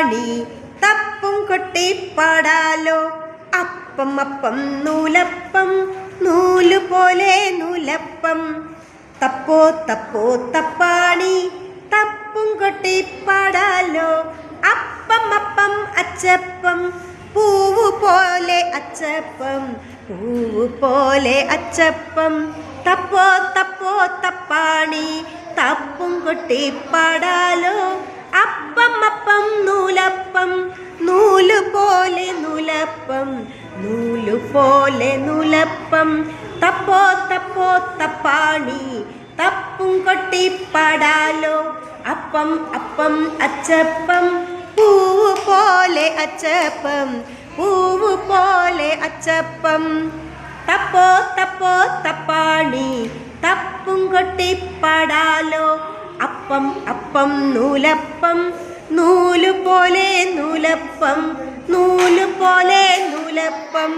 തപ്പാണി തപ്പും കൊട്ടി പാടാലോ. അപ്പം അപ്പം നൂലപ്പം നൂലുപോലെ നൂലപ്പം. തപ്പോ തപ്പോ തപ്പാണി തപ്പും കൊട്ടി പാടാലോ. അപ്പം അപ്പം അച്ചപ്പം പൂവ് പോലെ അച്ചപ്പം പൂവ് പോലെ അച്ചപ്പം. തപ്പോ തപ്പോ തപ്പാണി തപ്പും കൊട്ടി പാടാലോ. അപ്പം അപ്പം നൂലപ്പം നൂല് പോലെ നൂലപ്പം നൂല് പോലെ നൂലപ്പം. തപ്പോ തപ്പോ തപ്പാണി തപ്പും കൊട്ടി പാടാലോ. അപ്പം അപ്പം അച്ചപ്പം പൂവ് പോലെ അച്ചപ്പം പൂവ് പോലെ അച്ചപ്പം. തപ്പോ തപ്പോ തപ്പാണി തപ്പും കൊട്ടി പാടാലോ. അപ്പം അപ്പം നൂലപ്പം നൂല് പോലെ നൂലപ്പം നൂല് പോലെ നൂലപ്പം.